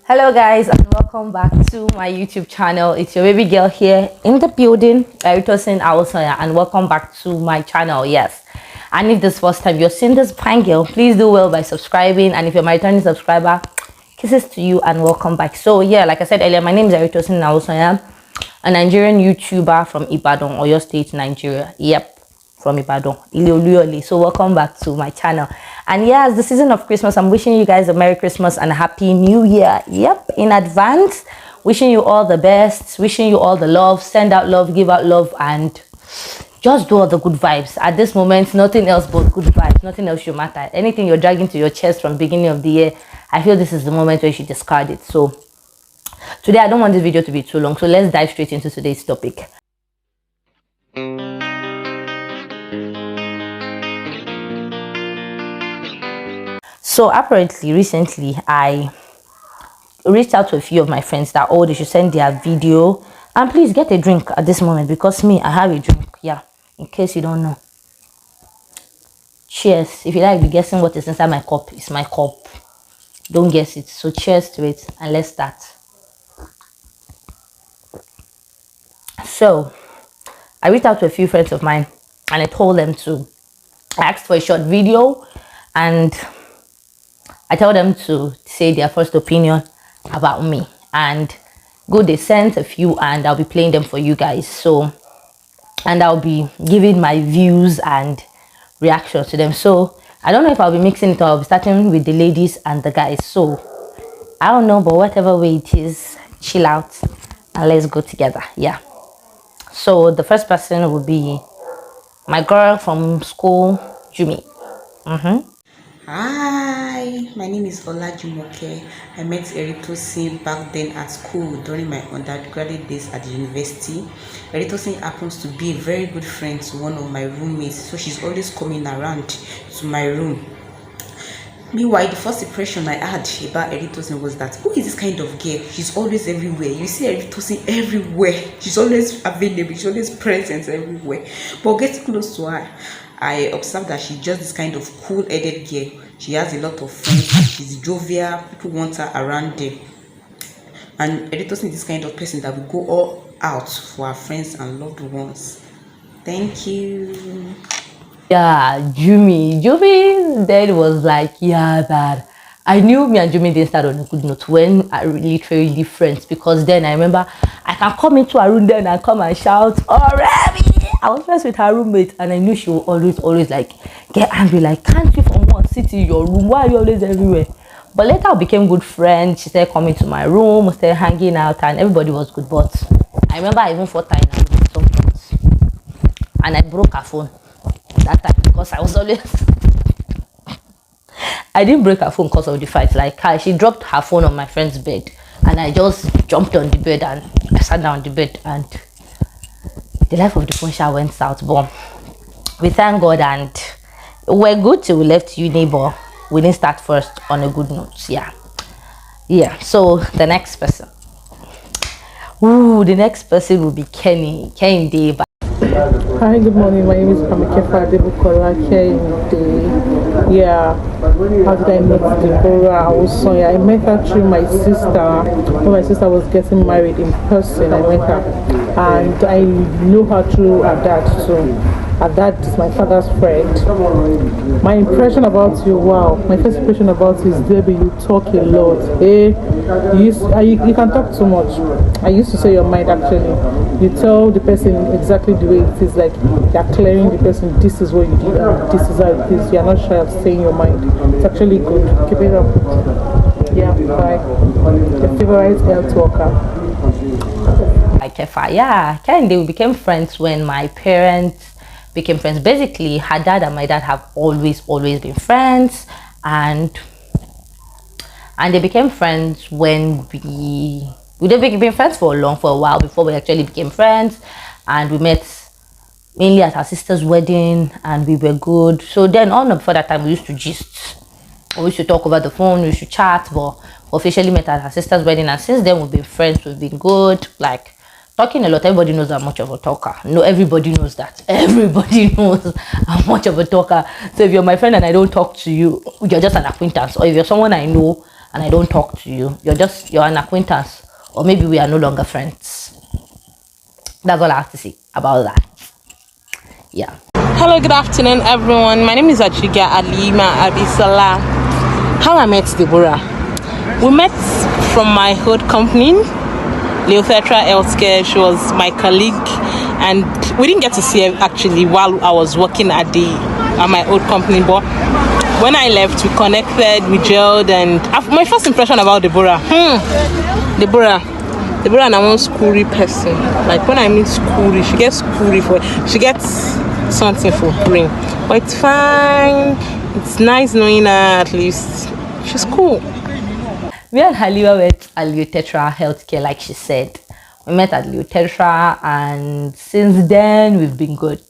Hello guys, and welcome back to my YouTube channel. It's your baby girl here in the building, Eritosin Awosoya, and welcome back to my channel. Yes, and if this is the first time you're seeing this fine girl, please do well by subscribing, and if you're my returning subscriber, kisses to you and welcome back. So yeah, like I said earlier, my name is Eritosin Awosoya, a Nigerian YouTuber from Ibadan, Oyo State, Nigeria. Yep, from Ibadan, Ile-Oluyole. So welcome back to my channel. And yes, the season of Christmas, I'm wishing you guys a Merry Christmas and a Happy New Year. Yep, in advance. Wishing you all the best, wishing you all the love, send out love, give out love, and just do all the good vibes. At this moment, nothing else but good vibes, nothing else should matter. Anything you're dragging to your chest from the beginning of the year, I feel this is the moment where you should discard it. So today, I don't want this video to be too long, so let's dive straight into today's topic. So apparently recently I reached out to a few of my friends that they should send their video and please get a drink at this moment, because me, I have a drink. Yeah, in case you don't know. Cheers. If you like be guessing what is inside my cup, it's my cup. Don't guess it. So cheers to it and let's start. So I reached out to a few friends of mine and I told them I asked for a short video and I tell them to say their first opinion about me, and they sent a few and I'll be playing them for you guys. So, and I'll be giving my views and reactions to them. So I don't know if I'll be mixing it or I'll be starting with the ladies and the guys. So I don't know, but whatever way it is, chill out and let's go together. Yeah. So the first person will be my girl from school, Jumi. Hi, my name is Olajumoke. I met Eritosin back then at school during my undergraduate days at the university. Eritosin happens to be a very good friend to one of my roommates, so she's always coming around to my room. Meanwhile, the first impression I had about Eritosin was that, who is this kind of girl? She's always everywhere. You see Eritosin everywhere. She's always available. She's always present everywhere. But getting close to her, I observed that she's just this kind of cool-headed girl. She has a lot of friends. She's jovial. People want her around them. And Eritosin is this kind of person that will go all out for her friends and loved ones. Thank you. Yeah, Jumi then was like, yeah, that I knew me and Jumi didn't start on a good note when I literally friends, because then I remember I can come into her room then and come and shout, already. I was friends with her roommate and I knew she would always like get angry, like, can't you from one sit in your room? Why are you always everywhere? But later we became good friends. She started coming to my room, we started hanging out, and everybody was good. But I remember I even fought her in her room at some point. And I broke her phone that time because I was always I didn't break her phone because of the fight. Like she dropped her phone on my friend's bed and I just jumped on the bed and I sat down on the bed and the life of the phone shot went south. But we thank God and we're good till we left uni, but we didn't start first on a good note. Yeah, so the next person will be Kenny Day. Hi, good morning. My name is Pamikefa Debukola Kehinde. Yeah, how did I meet Deborah Awosoya? I met her through my sister. When my sister was getting married in person, I met her. And I knew her through her dad too. Her dad is my father's friend. My impression about you, wow. My first impression about you is, Debbie, you talk a lot. You can talk too much. I used to say your mind actually. You tell the person exactly the way it is, like you're clearing the person, this is what you did, and this is how it is. You're not shy of saying your mind. It's actually good. Keep it up. Yeah, bye. Your favorite health worker. Yeah, we became friends when my parents became friends. Basically, her dad and my dad have always been friends, and they became friends when they've been friends for a while before we actually became friends, and we met mainly at our sister's wedding and we were good. So then on before that time we used to gist, we used to talk over the phone, we used to chat, but officially met at her sister's wedding, and since then we've been friends, we've been good, like talking a lot. Everybody knows I'm much of a talker. No, everybody knows that. Everybody knows I'm much of a talker. So if you're my friend and I don't talk to you, you're just an acquaintance. Or if you're someone I know and I don't talk to you. You're an acquaintance, or maybe we are no longer friends. That's all I have to say about that. Yeah. Hello, good afternoon, everyone. My name is Achiga Alima Abisola. How I met Deborah? We met from my old company, Leothetra Healthcare. She was my colleague, and we didn't get to see her actually while I was working at my old company. But when I left, we connected, we gelled, and my first impression about Deborah, Deborah and I one schooly person. Like when I mean schooly, she gets she gets something for brain. But it's fine. It's nice knowing her at least. She's cool. Me and Halima met at Leothetra Healthcare, like she said. We met at Leothetra, and since then we've been good.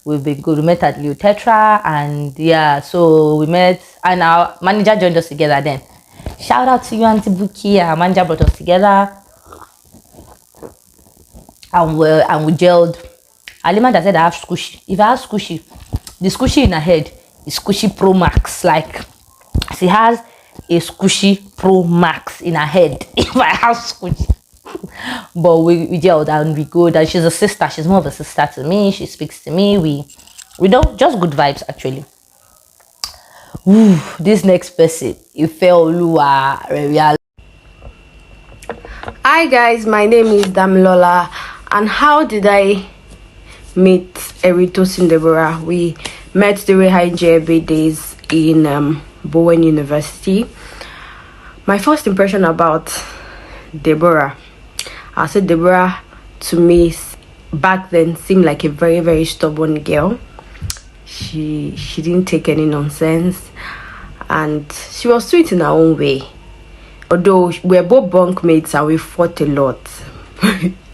We've been good. We met at Leothetra, and yeah, so we met, and our manager joined us together then. Shout out to you, Auntie Buki. Our manager brought us together, and we gelled. Halima that said I have squishy. If I have squishy, the squishy in her head is Squishy Pro Max. Like she has a Squishy Pro Max in her head. If I have squishy. But we gelled and we good, and she's a sister. She's more of a sister to me. She speaks to me. We don't, just good vibes actually. Ooh, this next person, Ifeoluwa Real. Hi guys, my name is Damilola, and how did I meet Eritosin Deborah? We met during IJB days in Bowen University. My first impression about Deborah, I said Deborah to me back then seemed like a very, very stubborn girl. She didn't take any nonsense, and she was sweet in her own way. Although we're both bunkmates and we fought a lot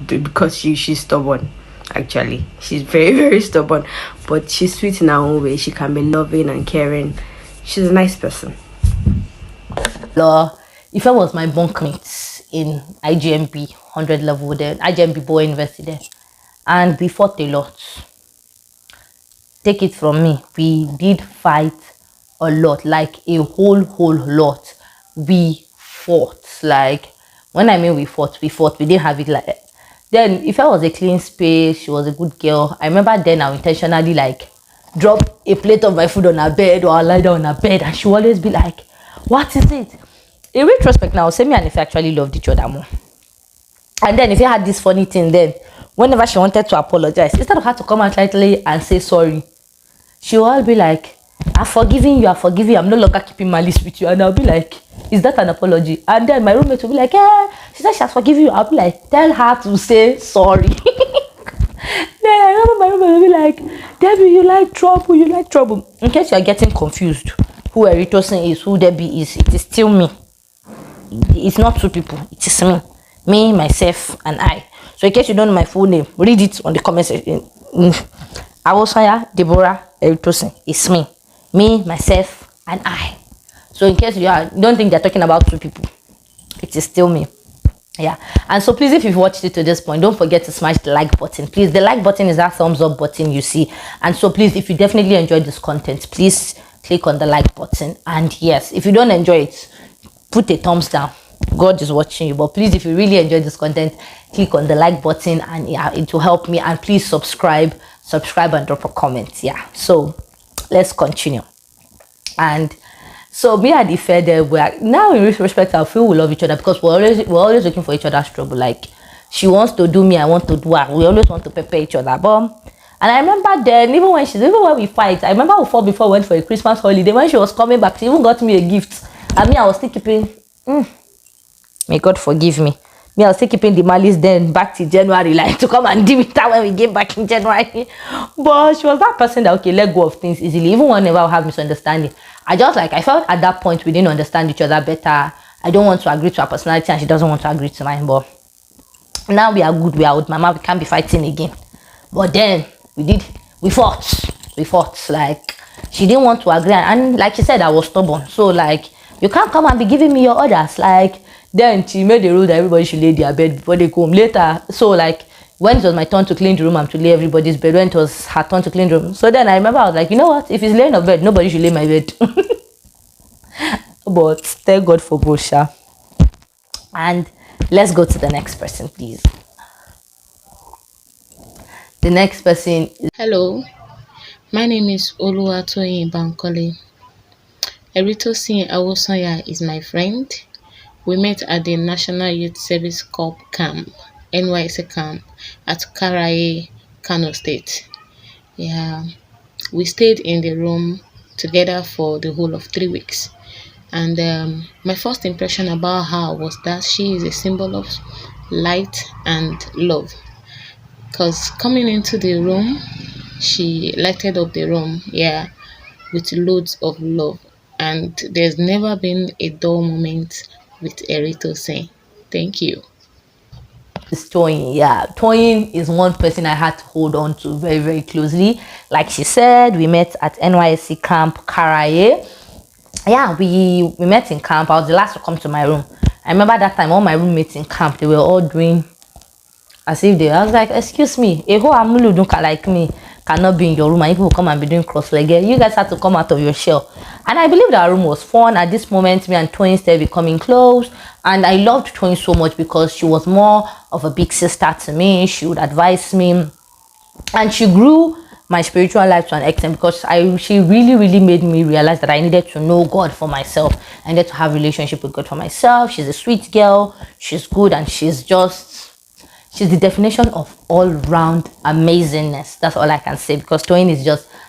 because she's stubborn. Actually, she's very, very stubborn, but she's sweet in her own way. She can be loving and caring. She's a nice person. If I was my bunkmates in IGMB 100 level there, IGMB Bowen University there, and we fought a lot. Take it from me, we did fight a lot, like a whole lot. We fought. Like when I mean we fought, we didn't have it like that. Then if I was a clean space, she was a good girl. I remember then I would intentionally like drop a plate of my food on her bed, or I'll lie down on her bed, and she would always be like, what is it? In retrospect now, Semi and Ife actually loved each other more. And then if you had this funny thing, then whenever she wanted to apologize, instead of her to come out lightly and say sorry, she will all be like, I've forgiven you, I'm no longer keeping malice with you. And I'll be like, is that an apology? And then my roommate will be like, she said she has forgiven you. I'll be like, tell her to say sorry. Then I remember my roommate will be like, Debbie, you like trouble. In case you are getting confused who Eritosin is, who Debbie is, it is still me. It's not two people, it is me, myself, and I. So in case you don't know my full name, read it on the comment section. Awosanya Deborah Eritosin. It's me, myself, and I. So in case you don't think they're talking about two people, it is still me. Yeah. And so please, if you've watched it to this point, don't forget to smash the like button. Please, the like button is that thumbs up button you see. And so please, if you definitely enjoyed this content, please click on the like button. And yes, if you don't enjoy it, put a thumbs down. God is watching you. But please, if you really enjoyed this content, click on the like button, and yeah, it will help me. And please subscribe and drop a comment. Yeah. So let's continue. And so me and Ife there, we are now in retrospect, I feel we love each other because we're always looking for each other's trouble. Like she wants to do me, I want to do her. We always want to pepper each other. And I remember then, even when we fight, I remember we fought before we went for a Christmas holiday. When she was coming back, she even got me a gift. And me, I was still keeping. May God forgive me. Me, I was still keeping the malice then back to January, like to come and deal with that when we came back in January. But she was that person that let go of things easily, even whenever I have misunderstanding. I felt at that point we didn't understand each other better. I don't want to agree to her personality, and she doesn't want to agree to mine. But now we are good. We are with Mama. We can't be fighting again. But then we fought. Like she didn't want to agree, and like she said, I was stubborn. So like you can't come and be giving me your orders. Like then she made the rule that everybody should lay their bed before they go home later. So like when it was my turn to clean the room, I'm to lay everybody's bed. When it was her turn to clean the room, so then I remember I was like, you know what? If it's laying of bed, nobody should lay my bed. but thank God for Bosha. And let's go to the next person, please. The next person is Hello, my name is Oluwatoyin Bankole. Eritosin Awosanya is my friend. We met at the National Youth Service Corps camp, NYC camp, at Karaye, Kano State. Yeah, we stayed in the room together for the whole of 3 weeks. And my first impression about her was that she is a symbol of light and love. Because coming into the room, she lighted up the room, yeah, with loads of love. And there's never been a dull moment with Eritosin. Thank you. Toyin. Yeah, Toyin is one person I had to hold on to very, very closely. Like she said, we met at NYSC camp Karaye. Yeah, we met in camp. I was the last to come to my room. I remember that time all my roommates in camp, they were all doing as if I was like, excuse me, a whole Amuludunka like me cannot be in your room and people will come and be doing cross-legged. You guys had to come out of your shell. And I believe that our room was fun. At this moment, me and Toyin started becoming close. And I loved Toyin so much because she was more of a big sister to me. She would advise me. And she grew my spiritual life to an extent because she really, really made me realize that I needed to know God for myself. I needed to have a relationship with God for myself. She's a sweet girl. She's good and she's the definition of all-round amazingness. That's all I can say because Toyin is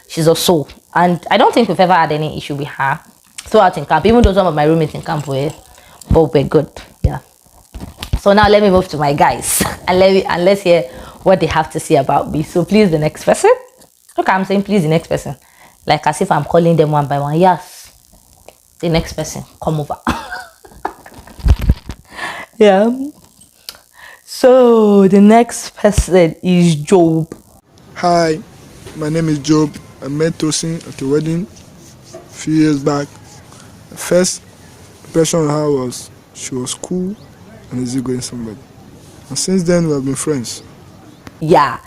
she's a soul. And I don't think we've ever had any issue with her throughout in camp, even though some of my roommates in camp were good. Yeah. So now let me move to my guys and let's hear what they have to say about me. So please, the next person. Look, I'm saying please the next person. Like as if I'm calling them one by one. Yes. The next person. Come over. Yeah. So the next person is Job. Hi, my name is Job. I met Tosin at a wedding a few years back. The first impression on her was she was cool and easygoing somebody. And since then we have been friends. Yeah.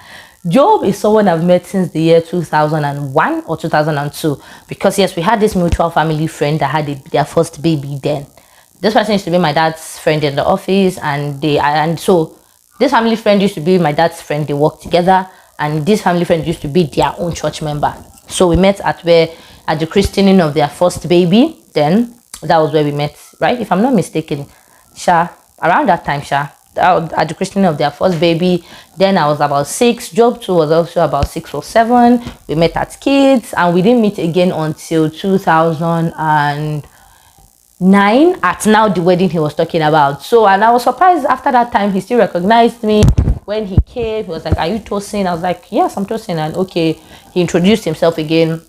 Job is someone I've met since the year 2001 or 2002 because yes, we had this mutual family friend that had their first baby then. This person used to be my dad's friend in the office and so this family friend used to be my dad's friend. They worked together and this family friend used to be their own church member. So we met at the christening of their first baby. Then that was where we met, right? If I'm not mistaken, around that time, at the christening of their first baby. Then I was about 6. Job too was also about 6 or 7. We met at Kids and we didn't meet again until 2009 at now the wedding he was talking about. So and I was surprised after that time he still recognized me. When he came, he was like, are you Tosin? I was like, yes, I'm Tosin. And okay, he introduced himself again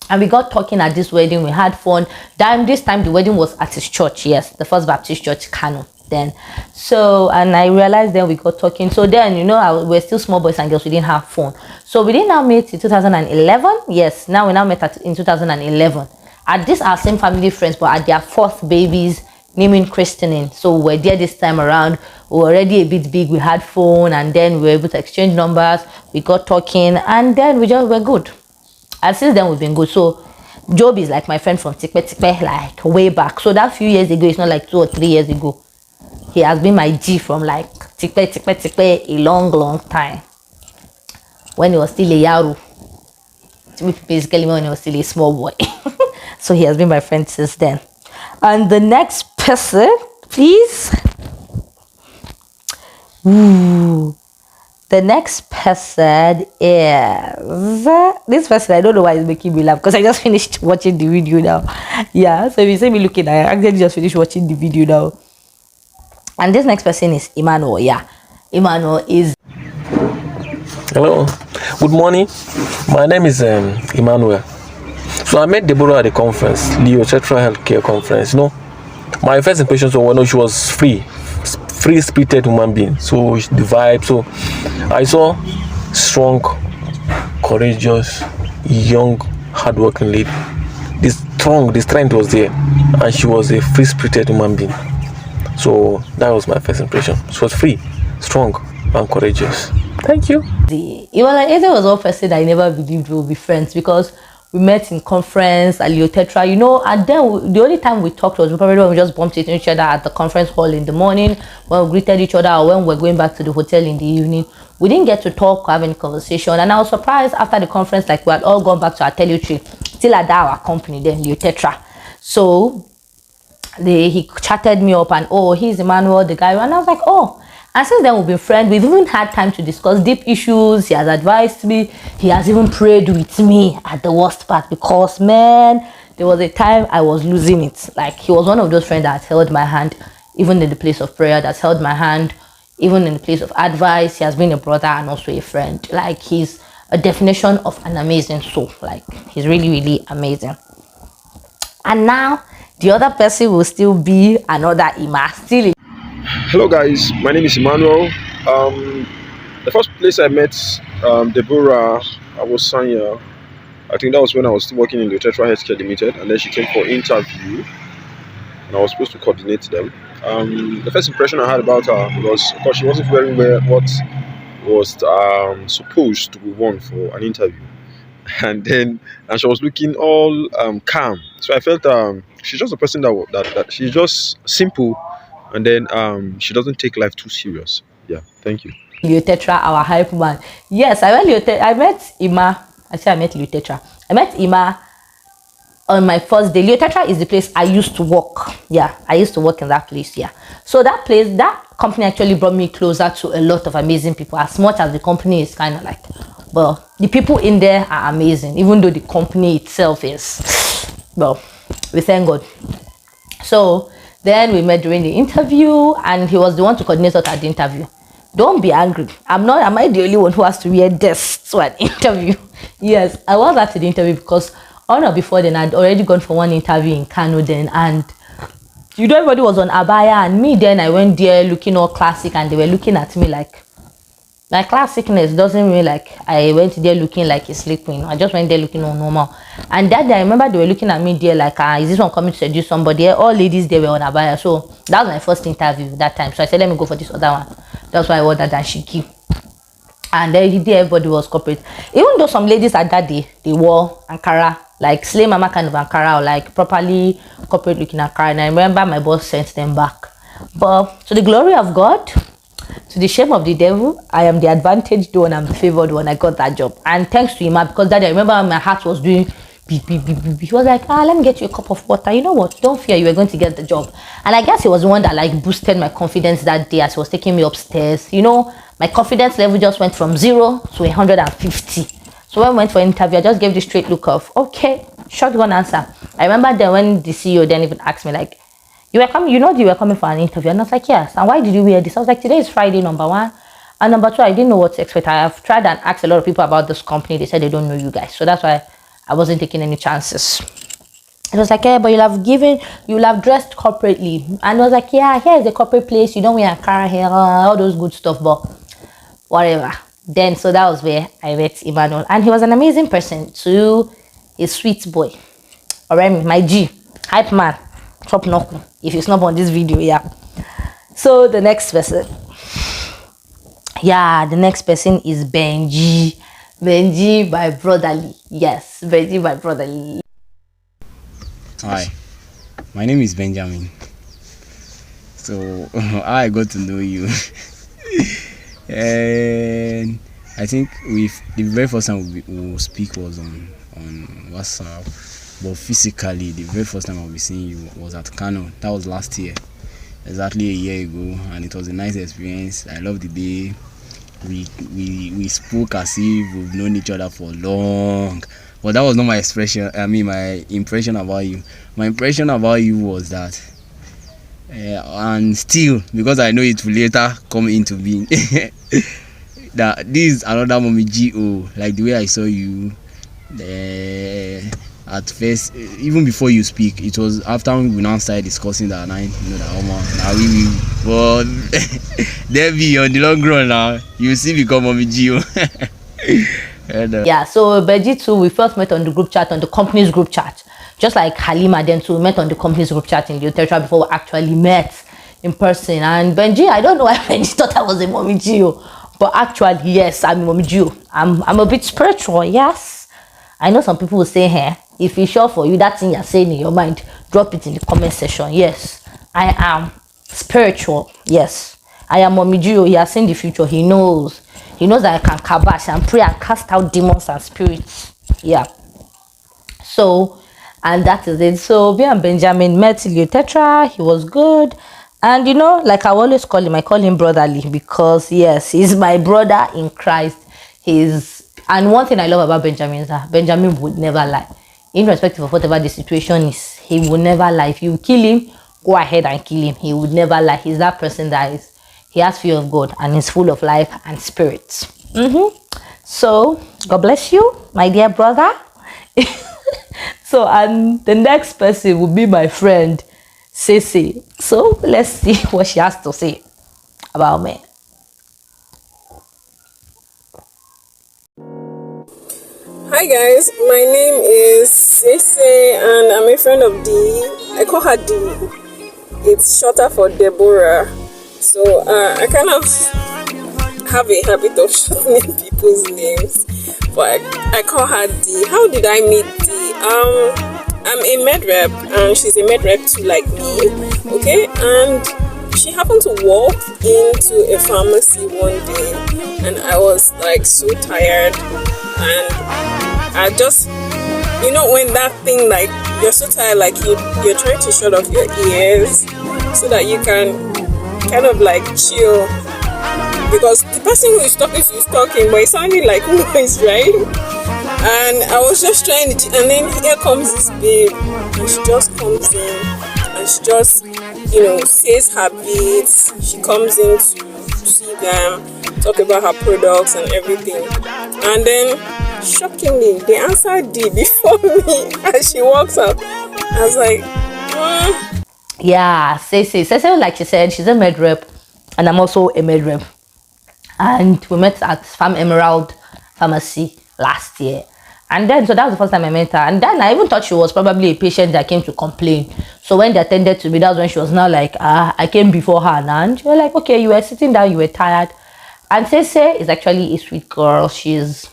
and we got talking at this wedding. We had fun. This time the wedding was at his church. Yes, the First Baptist Church, Kano. Then so and I realized then we got talking. So then we're still small boys and girls. We didn't have fun. So we didn't now meet in 2011. Yes, now we now met in 2011 at this our same family friends, but at their fourth baby's naming christening. So we're there this time around. We were already a bit big. We had fun and then we were able to exchange numbers. We got talking and then we were good. And since then we've been good. So Job is like my friend from Tikpe, like way back. So that few years ago, it's not like 2 or 3 years ago. He has been my G from like Tikpe a long time. When he was still a Yaru. Basically when he was still a small boy. So he has been my friend since then. And the next person, please. Ooh. The next person is this person. I don't know why it's making me laugh because I just finished watching the video now. Yeah, so if you see me looking, I actually just finished watching the video now. And this next person is Emmanuel. Yeah, Emmanuel is. Hello, good morning. My name is Emmanuel. So I met Deborah at the conference, Leo Chetra Healthcare Conference. My first impression was she was free-spirited human being. So the vibe. So I saw strong, courageous, young, hardworking lady. The strength was there, and she was a free-spirited human being. So that was my first impression. She was free, strong, and courageous. Thank you. Eze was one person I never believed we would be friends because We met in conference at Leo Tetra, you know, and then the only time we talked was probably when we just bumped into each other at the conference hall in the morning, when we greeted each other, or when we were going back to the hotel in the evening. We didn't get to talk or have any conversation, and I was surprised after the conference, like we had all gone back to our territory, still at our company then, Leo Tetra. So he chatted me up and, oh, he's Emmanuel, the guy, and I was like, oh. And since then we've been friends, we've even had time to discuss deep issues. He has advised me, he has even prayed with me at the worst part, because man, there was a time I was losing it. Like, he was one of those friends that held my hand even in the place of prayer, that's held my hand even in the place of advice. He has been a brother and also a friend. Like, he's a definition of an amazing soul. Like, he's really, really amazing. And now the other person will still be another Ima, still. Hello guys, my name is Emmanuel. The first place I met Deborah Awosanya, I think that was when I was still working in the Tetra Healthcare Limited, and then she came for interview and I was supposed to coordinate them. The first impression I had about her was, of course, she wasn't wearing what was supposed to be worn for an interview, and she was looking all calm. So I felt she's just a person that she's just simple, and then she doesn't take life too serious. Yeah, thank you. Leo Tetra, our hype man. Yes, I met Ima. I met Leo Tetra. I met Ima on my first day. Leo Tetra is the place I used to work. Yeah, I used to work in that place. Yeah. So that company actually brought me closer to a lot of amazing people. As much as the company is kind of like, well, the people in there are amazing, even though the company itself is, well, we thank God. So then we met during the interview, and he was the one to coordinate us at the interview. Don't be angry. Am I the only one who has to wear this to an interview? Yes, I was at the interview because on or before then I'd already gone for one interview in Kano then, and you know, everybody was on abaya, and me then I went there looking all classic, and they were looking at me like, my classicness doesn't mean like I went there looking like a slave queen. I just went there looking all normal. And that day I remember they were looking at me there like, is this one coming to seduce somebody? All ladies there were on abaya. So that was my first interview that time. So I said, let me go for this other one. That's why I ordered dashiki. And then there everybody was corporate. Even though some ladies at that day, they wore Ankara, like slay mama kind of Ankara, or like properly corporate looking Ankara. And I remember my boss sent them back. But to the glory of God, to the shame of the devil, I am the advantaged one, I'm the favored one. I got that job, and thanks to him, because that day I remember my heart was doing beep, beep, beep, beep. He was like, let me get you a cup of water, you know what, don't fear, you are going to get the job. And I guess he was the one that like boosted my confidence that day as he was taking me upstairs. You know, my confidence level just went from 0 to 150. So when I went for an interview, I just gave the straight look of, okay, shotgun answer. I remember then when the CEO then even asked me like, you were coming for an interview, and I was like, yes. And why did you wear this? I was like, today is Friday, number one, and number two, I didn't know what to expect. I have tried and asked a lot of people about this company. They said they don't know you guys, so that's why I wasn't taking any chances. It was like, but you'll have dressed corporately, and I was like, yeah, here's the corporate place. You don't wear a car here, all those good stuff, but whatever. Then so that was where I met Emmanuel, and he was an amazing person too. A sweet boy, alright, my G, hype man. Top knuckle if you snap on this video. Yeah, so the next person is Benji by brotherly. Yes, Benji by brotherly. Hi, my name is Benjamin. So how I got to know you and I think the very first time we speak was on WhatsApp. But physically, the very first time I'll be seeing you was at Kano. That was last year, exactly a year ago, and it was a nice experience. I love the day. We spoke as if we've known each other for long. But that was not my expression. My impression about you. My impression about you was that, and still, because I know it will later come into being, that this is another mommy G.O. Like the way I saw you. At first, even before you speak, it was after we now started discussing that night, you know, that but there be on the long run now, you see become Mommy Gio. Yeah, so Benji too, we first met on the group chat, on the company's group chat. Just like Halima then too, we met on the company's group chat in Leo Tetra before we actually met in person. And Benji, I don't know why Benji thought I was a Mommy Gio, but actually, yes, I'm Mommy Gio. I'm a bit spiritual, yes. I know some people will say, hey, if it's sure for you, that thing you're saying in your mind, drop it in the comment section. Yes, I am spiritual. Yes, I am Momijio. He has seen the future. He knows that I can kabash and pray and cast out demons and spirits. Yeah. So, and that is it. So me and Benjamin met Leo Tetra. He was good. And you know, like I always call him, I call him brotherly, because yes, he's my brother in Christ. And one thing I love about Benjamin is that Benjamin would never lie. Irrespective of whatever the situation is, he would never lie. If you kill him, go ahead and kill him. He would never lie. He's that person that he has fear of God and is full of life and spirits. So God bless you, my dear brother. So, and the next person will be my friend Cece. So let's see what she has to say about me. Hi guys, my name is Cece and I'm a friend of Dee. I call her Dee. It's shorter for Deborah. So I kind of have a habit of shortening people's names, but I call her Dee. How did I meet Dee? I'm a med rep and she's a med rep too, like me. Okay, and she happened to walk into a pharmacy one day and I was like so tired, and I just, you know, when that thing, like you're so tired, like you're trying to shut off your ears so that you can kind of like chill, because the person who is talking to you is talking, but it's sounding like noise, right? And I was just trying to, and then here comes this babe, and she just comes in, and she just, you know, says her bits. She comes in to see them, talk about her products and everything, and then shockingly, they answered D before me, and she walks up. I was like, Yeah, Cece, like she said, she's a med rep, and I'm also a med rep. And we met at Farm Emerald Pharmacy last year. And then, so that was the first time I met her. And then I even thought she was probably a patient that came to complain. So when they attended to me, that was when she was now like, I came before her now. And she was like, okay, you were sitting down, you were tired. And Cece is actually a sweet girl. She's,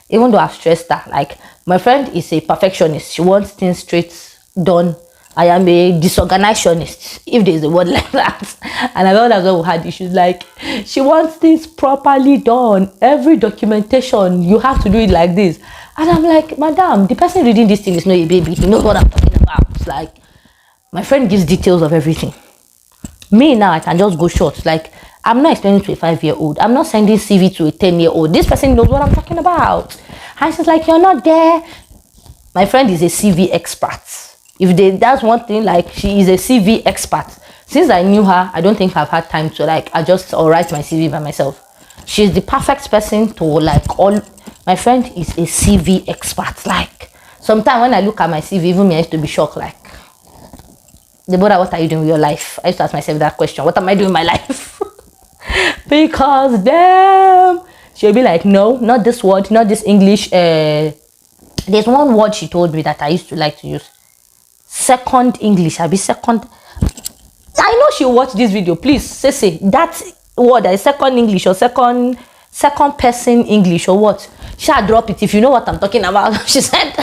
even though I've stressed her, like, my friend is a perfectionist. She wants things straight done. I am a disorganizationist, if there's a word like that. And I know that's why we had issues. Like, she wants this properly done. Every documentation, you have to do it like this. And I'm like, madam, the person reading this thing is not a baby. He knows what I'm talking about. It's like, my friend gives details of everything. Me now, I can just go short. Like, I'm not explaining to a 5-year-old. I'm not sending CV to a 10-year-old. This person knows what I'm talking about. And she's like, you're not there. My friend is a CV expert. That's one thing, like, she is a CV expert. Since I knew her, I don't think I've had time to like adjust or write my CV by myself. She's the perfect person to like my friend is a CV expert. Like, sometimes when I look at my CV, even me, I used to be shocked, like, Deborah, what are you doing with your life? I used to ask myself that question. What am I doing in my life? Because damn, she'll be like, no, not this word, not this English. There's one word she told me that I used to like to use. Second English. I'll be second. I know she'll watch this video. Please, say that word is second English or second person English or what. She'll drop it if you know what I'm talking about. She said,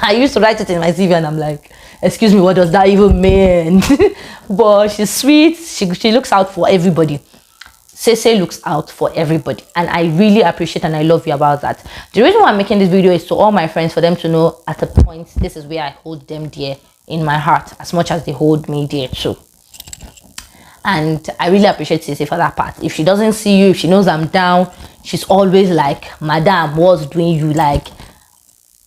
I used to write it in my CV and I'm like, excuse me, what does that even mean? But she's sweet. She looks out for everybody. Cece looks out for everybody, and I really appreciate and I love you about that. The reason why I'm making this video is to all my friends, for them to know at a point this is where I hold them dear in my heart as much as they hold me dear too. And I really appreciate Cece for that part. If she doesn't see you, if she knows I'm down, she's always like, madam, what's doing you? Like,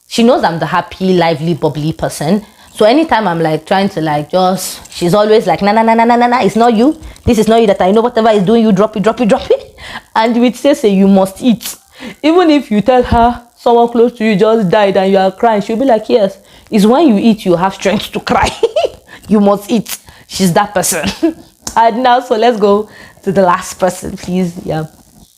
she knows I'm the happy, lively, bubbly person. So anytime I'm like trying to like she's always like, nah, it's not you. This is not you, that I know whatever is doing you, drop it. And with Cece, you must eat. Even if you tell her someone close to you just died and you are crying, she'll be like, yes, it's when you eat, you have strength to cry. You must eat. She's that person. And now, so let's go to the last person, please. Yeah.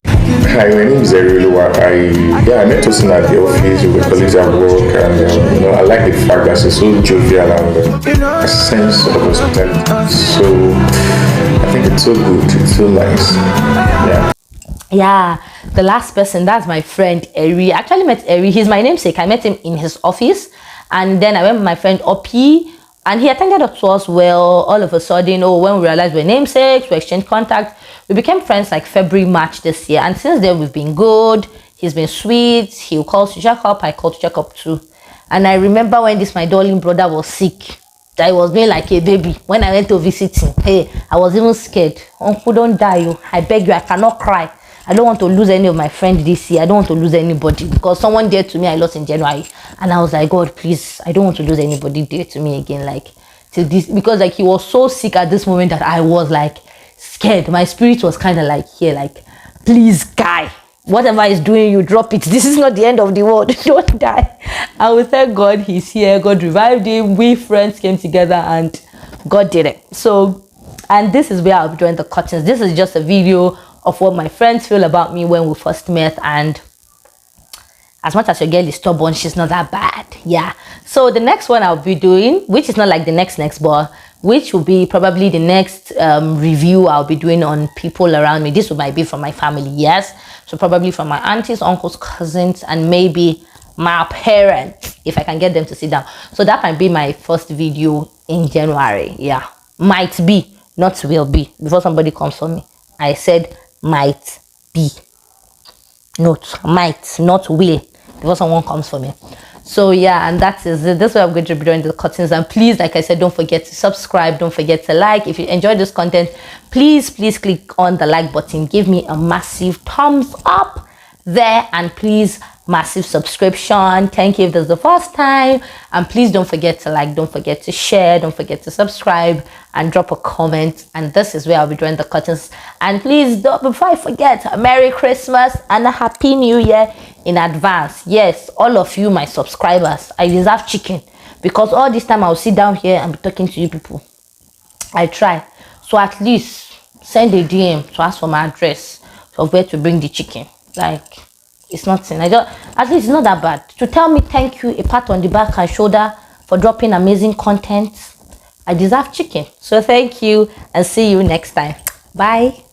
Hi, my name is Erioluwa. I met Tosin at the office, we were colleagues at work, and I like the fact that she's so jovial and a sense of hospitality. So I think it's so good, it's so nice. Yeah. Yeah, the last person, that's my friend Eri. I actually met Eri. He's my namesake. I met him in his office, and then I went with my friend Opi, and he attended up to us well. All of a sudden, when we realized we're namesakes, we exchanged contact. We became friends like February, March this year, and since then we've been good. He's been sweet. He calls to check up. I call to check up too. And I remember when my darling brother was sick. I was being like a baby. When I went to visit him, hey, I was even scared. Uncle, don't die, you. I beg you, I cannot cry. I don't want to lose any of my friends this year. I don't want to lose anybody, because someone dear to me I lost in January, and I was like, God, please, I don't want to lose anybody dear to me again. Like, to this, because like he was so sick at this moment that I was like scared. My spirit was kind of like here, like, please, guy, whatever is doing, you drop it. This is not the end of the world. Don't die. I will thank God he's here. God revived him. We friends came together and God did it. So, and this is where I'll be drawing the curtains. This is just a video of what my friends feel about me when we first met, and as much as your girl is stubborn, she's not that bad. Yeah. So the next one I'll be doing, which is not like the next but which will be probably the next review I'll be doing on people around me. This might be from my family, yes. So probably from my aunties, uncles, cousins, and maybe my parents, if I can get them to sit down. So that might be my first video in January. Yeah, might be, not will be. Before somebody comes for me, I said might be, not might, not will, before someone comes for me. So yeah, and that is it. This way I'm going to be doing the curtains. And please, like I said, don't forget to subscribe, don't forget to like. If you enjoyed this content, please click on the like button, give me a massive thumbs up there, and please, massive subscription. Thank you if this is the first time, and please don't forget to like, don't forget to share, don't forget to subscribe, and drop a comment. And this is where I'll be drawing the curtains. And please don't, before I forget, Merry Christmas and a Happy New Year in advance. Yes, all of you, my subscribers, I deserve chicken, because all this time I'll sit down here and be talking to you people. I try, so at least send a DM to ask for my address of where to bring the chicken. Like, it's nothing. At least it's not that bad. To tell me thank you, a pat on the back and shoulder for dropping amazing content. I deserve chicken. So thank you, and see you next time. Bye.